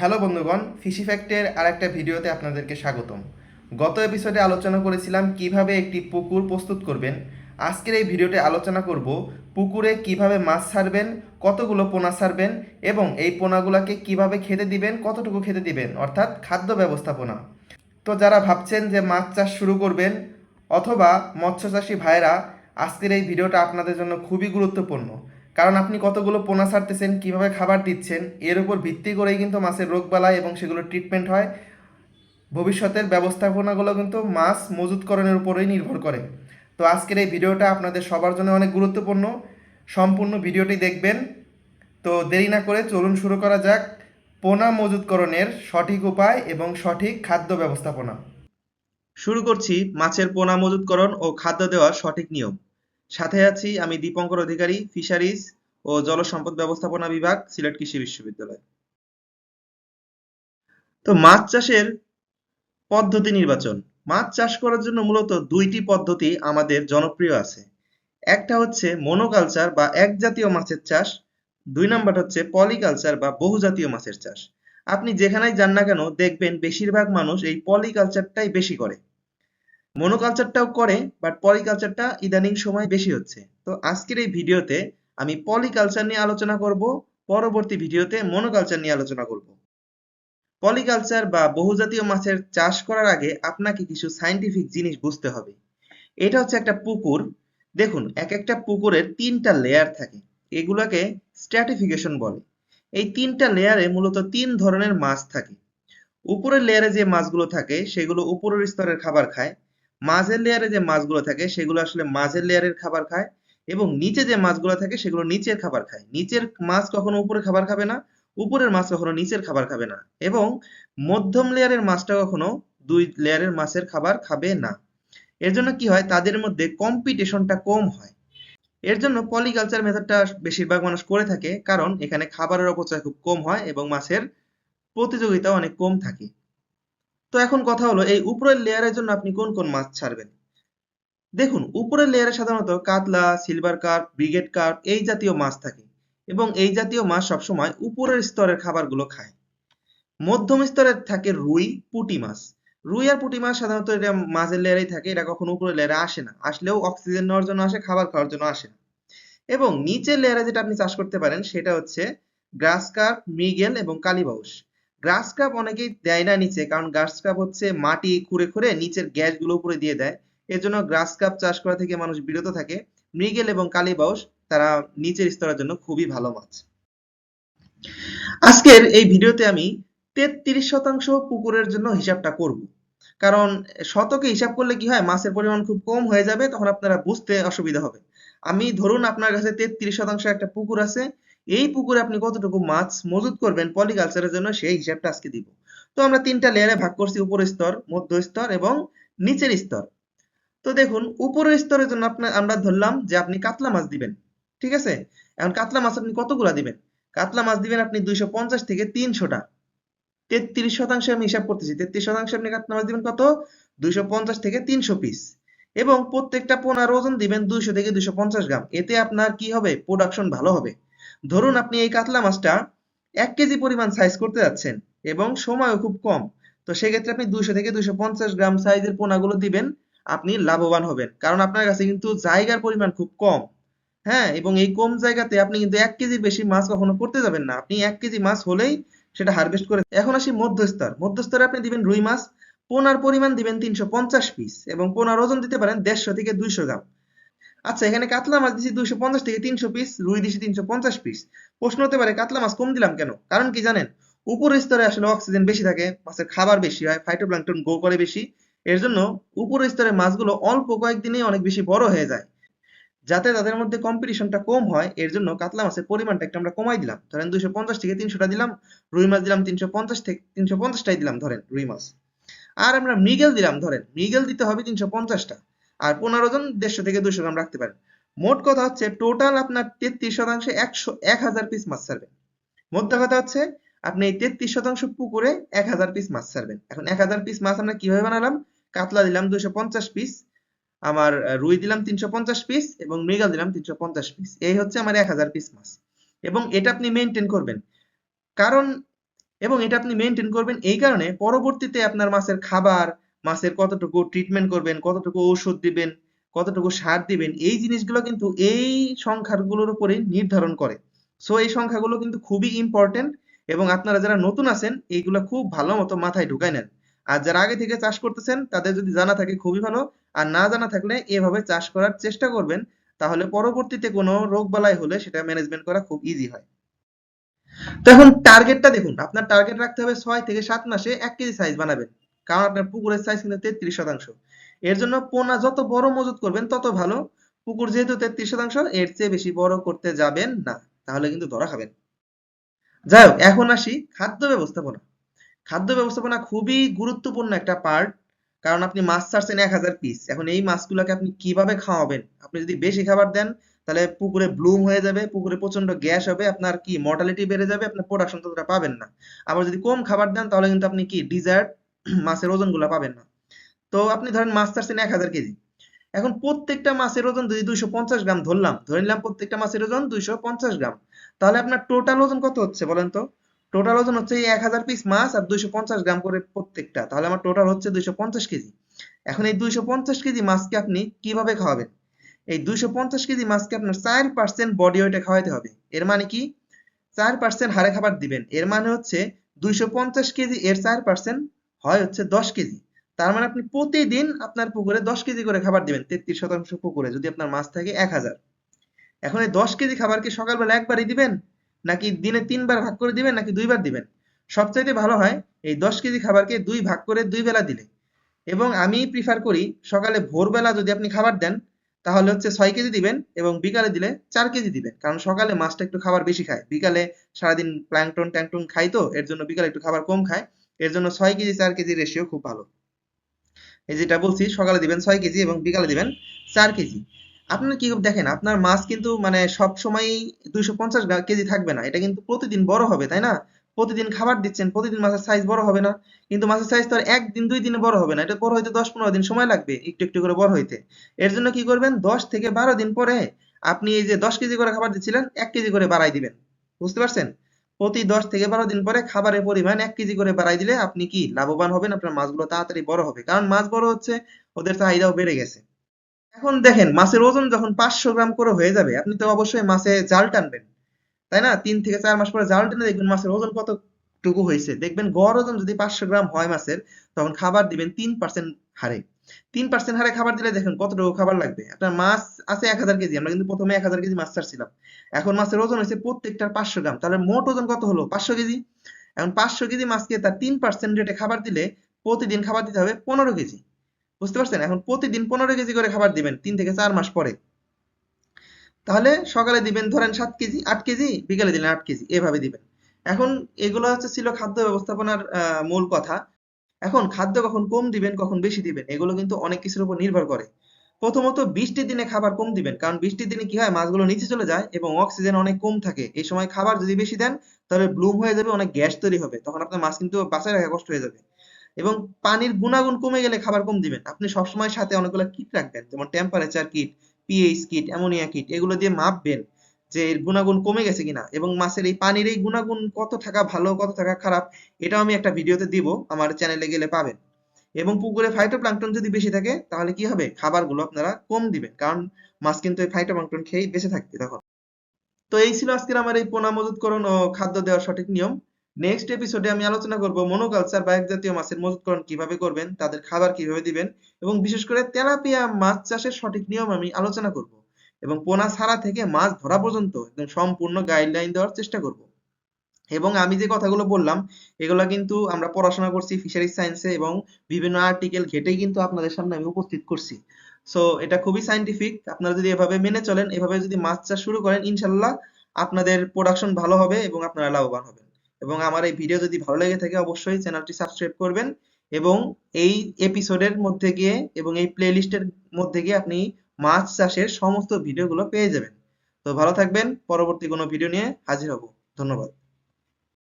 Hello বন্ধুগণ, fishy ফ্যাক্টের আর একটা ভিডিওতে আপনাদেরকে স্বাগতম। গত এপিসোডে আলোচনা করেছিলাম কিভাবে একটি পুকুর প্রস্তুত করবেন। আজকের এই ভিডিওতে আলোচনা করব পুকুরে কিভাবে মাছ ছাড়বেন, কতগুলো পোনা ছাড়বেন এবং এই পোনাগুলোকে কিভাবে খেতে দিবেন, কতটুকু খেতে দিবেন, অর্থাৎ খাদ্য ব্যবস্থাপনা। তো যারা ভাবছেন যে মাছ চাষ শুরু করবেন অথবা মৎস্যচাষী ভাইরা, আজকের এই ভিডিওটা আপনাদের জন্য খুবই গুরুত্বপূর্ণ। কারণ আপনি কতগুলো পোনা ছাড়তেছেন, কীভাবে খাবার দিচ্ছেন, এর উপর ভিত্তি করেই কিন্তু মাছের রোগবালাই এবং সেগুলোর ট্রিটমেন্ট হয়। ভবিষ্যতের ব্যবস্থাপনাগুলো কিন্তু মাছ মজুতকরণের উপরেই নির্ভর করে। তো আজকের এই ভিডিওটা আপনাদের সবার জন্য অনেক গুরুত্বপূর্ণ। সম্পূর্ণ ভিডিওটি দেখবেন। তো দেরি না করে চলুন শুরু করা যাক পোনা মজুতকরণের সঠিক উপায় এবং সঠিক খাদ্য ব্যবস্থাপনা। শুরু করছি মাছের পোনা মজুতকরণ ও খাদ্য দেওয়ার সঠিক নিয়ম। সাথে আছি আমি দীপঙ্কর অধিকারী, ফিশারিজ ও জলসম্পদ ব্যবস্থাপনা বিভাগ, সিলেট কৃষি বিশ্ববিদ্যালয়। তো মাছ চাষের পদ্ধতি নির্বাচন। মাছ চাষ করার জন্য মূলত দুইটি পদ্ধতি আমাদের জনপ্রিয় আছে। একটা হচ্ছে মনোকালচার বা একজাতীয় মাছের চাষ, দুই নাম্বার হচ্ছে পলিকালচার বা বহুজাতীয় মাছের চাষ। আপনি যেখানেই যান না কেন দেখবেন বেশিরভাগ মানুষ এই পলিকালচারটাই বেশি করে। মনোকালচারটাও করে, বাট পলিকালচারটা ইদানিং সময় বেশি হচ্ছে। তো আজকের এই ভিডিওতে আমি পলিকালচার নিয়ে আলোচনা করব, পরবর্তী ভিডিওতে মনোকালচার নিয়ে আলোচনা করব। পলিকালচার বা বহুজাতীয় মাছের চাষ করার আগে আপনাকে কিছু সায়েন্টিফিক জিনিস বুঝতে হবে। এটা হচ্ছে একটা পুকুর। দেখুন, এক একটা পুকুরের তিনটা লেয়ার থাকে, এগুলোকে স্ট্র্যাটিফিকেশন বলে। এই তিনটা লেয়ারে মূলত তিন ধরনের মাছ থাকে। উপরের লেয়ারে যে মাছগুলো থাকে সেগুলো উপরের স্তরের খাবার খায়। মাঝের লেয়ারে যে মাছগুলো থাকে সেগুলো আসলে মাঝের লেয়ারের খাবার খায়। এবং নিচে যে মাছগুলো থাকে সেগুলো নিচের খাবার খায়। নিচের মাছ কখনো উপরে খাবার খাবে না, উপরের মাছ কখনো নিচের খাবার খাবে না। এবং মধ্যম লেয়ারের মাছটা কখনো দুই লেয়ারের মাছের খাবার খাবে না। এর জন্য কি হয়, তাদের মধ্যে কম্পিটিশনটা কম হয়। এর জন্য পলিকালচার মেথডটা বেশিরভাগ মানুষ করে থাকে, কারণ এখানে খাবারের অপচয় খুব কম হয় এবং মাছের প্রতিযোগিতা অনেক কম থাকে। তো এখন কথা হলো, এই উপরের লেয়ারের জন্য আপনি কোন কোন মাছ ছাড়বেন। দেখুন, উপরের লেয়ারে সাধারণত কাতলা, সিলভার কার্প, ব্রিগেড কার্প এই জাতীয় মাছ থাকে এবং এই জাতীয় মাছ সবসময় উপরের স্তরের খাবারগুলো খায়। মধ্যম স্তরের থাকে রুই, পুঁটি মাছ। রুই আর পুঁটি মাছ সাধারণত এটা মাঝের লেয়ারেই থাকে, এটা কখনো উপরের লেয়ারে আসে না। আসলেও অক্সিজেন নেওয়ার জন্য আসে, খাবার খাওয়ার জন্য আসে না। এবং নিচের লেয়ারে যেটা আপনি চাষ করতে পারেন সেটা হচ্ছে গ্রাস কার্প, মৃগেল এবং কালীবাউস। গ্রাস কার্প অনেকেই দেয় না নিচে, কারণ গ্রাস কার্প হচ্ছে মাটি খুঁড়ে খুঁড়ে নিচের গ্যাসগুলো উপরে দিয়ে দেয়। এর জন্য গ্রাস কার্প চাষ করা থেকে মানুষ বিরত থাকে। মৃগেল এবং কালীবাউস তারা নিচের স্তরের জন্য খুবই ভালো মাছ। আজকের এই ভিডিওতে আমি 33% পুকুরের জন্য হিসাবটা করব। কারণ শতকে হিসাব করলে কি হয়, মাছের পরিমাণ খুব কম হয়ে যাবে, তখন আপনারা বুঝতে অসুবিধা হবে। আমি ধরুন আপনার কাছে 33% একটা পুকুর আছে, এই পুকুরে আপনি কতটুকু মাছ মজুত করবেন পলিকালচারের জন্য সেই হিসাবটা আজকে দিব। তো আমরা তিনটা লেয়ারে ভাগ করছি, উপরের স্তর, মধ্য স্তর এবং নিচের স্তর। তো দেখুন, উপরের স্তরের জন্য আমরা ধরলাম যে আপনি কাতলা মাছ দিবেন। ঠিক আছে? এখন কাতলা মাছ আপনি কতগুলা দিবেন? কাতলা মাছ দিবেন আপনি 250 থেকে 300টা। 33% আমি হিসাব করতেছি, 33% আপনি কাতলা মাছ দিবেন কত? 250 থেকে 300 পিস। এবং প্রত্যেকটা পোনার ওজন দিবেন 200 থেকে 250 গ্রাম। এতে আপনার কি হবে, প্রোডাকশন ভালো হবে। ধরুন আপনি এই কাতলা মাছটা 1 কেজি পরিমাণ সাইজ করতে যাচ্ছেন এবং সময়ও খুব কম। তো সেক্ষেত্রে আপনি 200 থেকে 250 গ্রাম সাইজের পোনাগুলো দিবেন, আপনি লাভবান হবেন। কারণ আপনার কাছে কিন্তু জায়গার পরিমাণ খুব কম। হ্যাঁ, এবং এই কম জায়গাতে আপনি কিন্তু 1 কেজির বেশি মাছ কখনো করতে যাবেন না। আপনি 1 কেজি মাছ হলেই সেটা হারভেস্ট করে। এখন আসি মধ্যস্তর। মধ্যস্তরে আপনি দিবেন রুই মাছ। পোনার পরিমাণ দিবেন 350 পিস এবং পোনার ওজন দিতে পারেন 150 থেকে 200 গ্রাম। আচ্ছা, এখানে কাতলা মাছ দিছি 250 থেকে 300 পিস, রুই দিছি 350 পিস। প্রশ্ন হতে পারে কাতলা মাছ কম দিলাম কেন? কারণ কি জানেন? উপরের স্তরে আসলে অক্সিজেন বেশি থাকে, মাছের খাবার বেশি হয়, ফাইটোপ্ল্যাঙ্কটন গ্রো করে বেশি। এর জন্য উপরের স্তরের মাছগুলো অল্প কয়েকদিনেই অনেক বেশি বড় হয়ে যায়। যাতে তাদের মধ্যে কম্পিটিশনটা কম হয়, এর জন্য কাতলা মাছের পরিমাণটা একটু আমরা কমাই দিলাম। ধরেন 250 থেকে 300টা দিলাম, রুই মাছ দিলাম 350 থেকে 350টাই দিলাম ধরেন রুই মাছ। আর আমরা মৃগেল দিলাম, ধরেন মৃগেল দিতে হবে 350টা। আর পোনার ওজন 150 থেকে 200 গ্রাম রাখতে পারেন। মোট কথা হচ্ছে টোটাল আপনার 33% 1000 পিস মাছ ছাড়বেন। মোদ্দা কথা হচ্ছে আপনি এই 33% পুকুরে 1000 পিস মাছ ছাড়বেন। এখন 1000 পিস মাছ আমরা কিভাবে বানালাম? কাতলা দিলাম 250 পিস, আমার রুই দিলাম 350 পিস এবং মৃগেল দিলাম 350 পিস। এই হচ্ছে আমার 1000 পিস মাছ। এবং এটা আপনি মেনটেন করবেন, কারণ এবং এটা আপনি মেনটেন করবেন এই কারণে পরবর্তীতে আপনার মাছের খাবার, মাছের কতটুকু ট্রিটমেন্ট করবেন, কতটুকু ঔষধ দিবেন, কতটুকু সার দিবেন, এই জিনিসগুলো কিন্তু এই সংখ্যাগুলোর উপরেই নির্ধারণ করে। সো এই সংখ্যাগুলো কিন্তু খুবই ইম্পর্টেন্ট এবং আপনারা যারা নতুন আছেন এইগুলো খুব ভালো মতো মাথায় ঢুকাই নেন। আর যারা আগে থেকে চাষ করতেছেন তাদের যদি জানা থাকে খুবই ভালো, আর না জানা থাকলে এভাবে চাষ করার চেষ্টা করবেন, তাহলে পরবর্তীতে কোনো রোগবালাই হলে সেটা ম্যানেজমেন্ট করা খুব ইজি হয়। তো এখন টার্গেটটা দেখুন, আপনার টার্গেট রাখতে হবে 6 থেকে 7 মাসে 1 কেজি সাইজ বানাবেন, কারণ আপনার পুকুরের সাইজ কিন্তু 33%। এর জন্য পোনা যত বড় মজুত করবেন তত ভালো। পুকুর যেহেতু 33%, এর চেয়ে বেশি বড় করতে যাবেন না, তাহলে কিন্তু ধরা খাবেন। যাই হোক, এখন আসি খাদ্য ব্যবস্থাপনা। খাদ্য ব্যবস্থাপনা খুবই গুরুত্বপূর্ণ একটা পার্ট, কারণ আপনি মাছ ছাড়ছেন 1000 পিস, এখন এই মাছগুলোকে আপনি কিভাবে খাওয়াবেন? আপনি যদি বেশি খাবার দেন তাহলে পুকুরে ব্লুম হয়ে যাবে, পুকুরে প্রচন্ড গ্যাস হবে, আপনার কি মর্টালিটি বেড়ে যাবে, আপনার প্রোডাকশন ততটা পাবেন না। আবার যদি কম খাবার দেন তাহলে কিন্তু আপনি কি ডিজায়ার্ড মাছের ওজনগুলো পাবেন না। তো আপনি ধরেন মাছ ছাড়ছেন 1000 কেজি, এখন প্রত্যেকটা মাছের ওজন যদি 250 গ্রাম ধরলাম, ধরে নিলাম প্রত্যেকটা মাছের ওজন 250 গ্রাম, তাহলে আপনার টোটাল ওজন কত হচ্ছে বলেন তো? টোটাল ওজন হচ্ছে এই 1000 পিস মাছ আর 250 গ্রাম করে প্রত্যেকটা, তাহলে আমার টোটাল হচ্ছে 250 কেজি। এখন এই 250 কেজি মাছকে আপনি কিভাবে খাওয়াবেন? এই 250 কেজি মাছকে আপনার 4% বডি ওয়েটে খাওয়াইতে হবে। এর মানে কি? 4% হারে খাবার দিবেন, এর মানে হচ্ছে 250 কেজি এর 4% হয় হচ্ছে 10 কেজি। তার মানে আপনি প্রতিদিন আপনার পুকুরে 10 কেজি করে খাবার দিবেন, 33% পুকুরে যদি আপনার মাছ থাকে 1000। এখন এই 10 কেজি খাবার কি সকালবেলা একবারই দিবেন, নাকি দিনে 3 বার ভাগ করে দিবেন, নাকি 2 বার দিবেন? সবচাইতে ভালো হয় এই 10 কেজি খাবারকে 2 ভাগ করে 2 বেলা দিলে। এবং আমি প্রিফার করি সকালে ভোরবেলা যদি আপনি খাবার দেন তাহলে হচ্ছে 6 কেজি দিবেন এবং বিকালে দিলে 4 কেজি দিবেন, কারণ সকালে মাছটা একটু খাবার বেশি খায়, বিকালে সারাদিন প্ল্যাংটন ট্যাংটন খাই, তো এর জন্য বিকালে একটু খাবার কম খায়। এর জন্য 6 কেজি 4 কেজি রেশিও খুব ভালো। এই যেটা বলছি, সকালে দিবেন 6 কেজি এবং বিকালে দিবেন 4 কেজি। আপনার কি দেখেন, আপনার মাছ কিন্তু মানে সব সময় 250 কেজি থাকবে না, এটা কিন্তু প্রতিদিন বড় হবে, তাই না? প্রতিদিন খাবার দিচ্ছেন, প্রতিদিন মাছের সাইজ বড় হবে না। কিন্তু মাছের সাইজ তো আর একদিন 2 দিনে বড় হবে না, এটা বড় হইতে 10-15 দিন সময় লাগবে একটু একটু করে বড় হইতে। এর জন্য কি করবেন, 10 থেকে 12 দিন পরে আপনি এই যে 10 কেজি করে খাবার দিচ্ছিলেন 1 কেজি করে বাড়াই দিবেন। বুঝতে পারছেন? প্রতি 10 থেকে 12 দিন পরে খাবারের পরিমাণ 1 কেজি করে বাড়াই দিলে আপনি কি লাভবান হবেন, আপনার মাছগুলো তাড়াতাড়ি বড় হবে, কারণ মাছ বড় হচ্ছে, ওদের চাহিদাও বেড়ে গেছে। এখন দেখেন মাছের ওজন যখন 500 গ্রাম করে হয়ে যাবে, আপনি তো অবশ্যই মাছে জাল টানবেন, তাই না? 3 থেকে 4 মাস পরে জাল টেনে দেখবেন মাছের ওজন কতটুকু হয়েছে। দেখবেন গড় ওজন যদি 500 গ্রাম হয় মাছের, তখন খাবার দিবেন 3% হারে। 3% হারে খাবার দিলে দেখেন কতটুকু খাবার লাগবে। আপনার মাছ আছে 1000 কেজি, আমরা কিন্তু প্রথমে 1000 কেজি মাছ ছাড়ছিলাম, এখন মাছের ওজন হয়েছে প্রত্যেকটার 500 গ্রাম, তাহলে মোট ওজন কত হলো? 500 কেজি। এখন 500 কেজি মাছকে তার 3% রেটে খাবার দিলে প্রতিদিন খাবার দিতে হবে 15 কেজি। বুঝতে পারছেন? এখন প্রতিদিন 15 কেজি করে খাবার দিবেন 3 থেকে 4 মাস পরে। তাহলে সকালে দিবেন ধরেন 7 কেজি 8 কেজি, বিকালে দিলেন 8 কেজি, এভাবে দিবেন। এখন এগুলো হচ্ছে ছিল খাদ্য ব্যবস্থাপনার মূল কথা। এখন খাদ্য কখন কম দিবেন কখন বেশি দিবেন এগুলো কিন্তু অনেক কিছুর উপর নির্ভর করে। প্রথমত বৃষ্টির দিনে খাবার কম দিবেন, কারণ বৃষ্টির দিনে কি হয়, মাছগুলো নিচে চলে যায় এবং অক্সিজেন অনেক কম থাকে। এই সময় খাবার যদি বেশি দেন তাহলে ব্লুম হয়ে যাবে, অনেক গ্যাস তৈরি হবে, তখন আপনার মাছ কিন্তু বাঁচায় রাখা কষ্ট হয়ে যাবে। এবং পানির গুণাগুণ কমে গেলে খাবার কম দিবেন। আপনি সবসময় সাথে অনেকগুলো কিট রাখবেন, যেমন temperature kit, pH kit, ammonia kit, এগুলো দিয়ে মাপবেন যে এর গুণাগুণ কমে গেছে কিনা, এবং মাছের এই পানির এই গুণাগুণ কত থাকা ভালো কত থাকা খারাপ এটাও আমি একটা ভিডিওতে দিব, আমার চ্যানেলে গেলে পাবেন। এবং পুকুরে ফাইটোপ্ল্যাঙ্কটন যদি বেশি থাকে তাহলে কি হবে, খাবারগুলো আপনারা কম দিবেন, কারণ মাছ কিন্তু এই ফাইটোপ্ল্যাঙ্কটন খেয়েই বেঁচে থাকবে তখন। তো এই ছিল আজকের আমার এই পোনা মজুতকরণ ও খাদ্য দেওয়ার সঠিক নিয়ম। নেক্সট এপিসোডে আমি আলোচনা করব মনোকালচার বা এক জাতীয় মাছের মজুতকরণ কিভাবে করবেন, তাদের খাবার কিভাবে দিবেন, এবং বিশেষ করে তেলাপিয়া মাছ চাষের সঠিক নিয়ম আমি আলোচনা করব, এবং পোনা ছাড়া থেকে মাছ ধরা পর্যন্ত একদম সম্পূর্ণ গাইডলাইন দেওয়ার চেষ্টা করব। এবং আমি যে কথাগুলো বললাম এগুলা কিন্তু আমরা পড়াশোনা করছি ফিশারিজ সায়েন্সে, এবং বিভিন্ন আর্টিকেল ঘেটেই কিন্তু আপনাদের সামনে আমি উপস্থিত করছি। সো এটা খুবই সাইন্টিফিক, আপনারা যদি এভাবে মেনে চলেন, এভাবে যদি মাছ চাষ শুরু করেন, ইনশাল্লাহ আপনাদের প্রোডাকশন ভালো হবে এবং আপনারা লাভবান হবেন। এবং আমার এই ভিডিও যদি ভালো লেগে থাকে অবশ্যই চ্যানেলটি সাবস্ক্রাইব করবেন, এবং এই এপিসোডের মধ্যে গিয়ে এবং এই প্লে লিস্টের মধ্যে গিয়ে আপনি মাছ চাষের সমস্ত ভিডিওগুলো পেয়ে যাবেন। তো ভালো থাকবেন, পরবর্তী কোনো ভিডিও নিয়ে হাজির হব। ধন্যবাদ।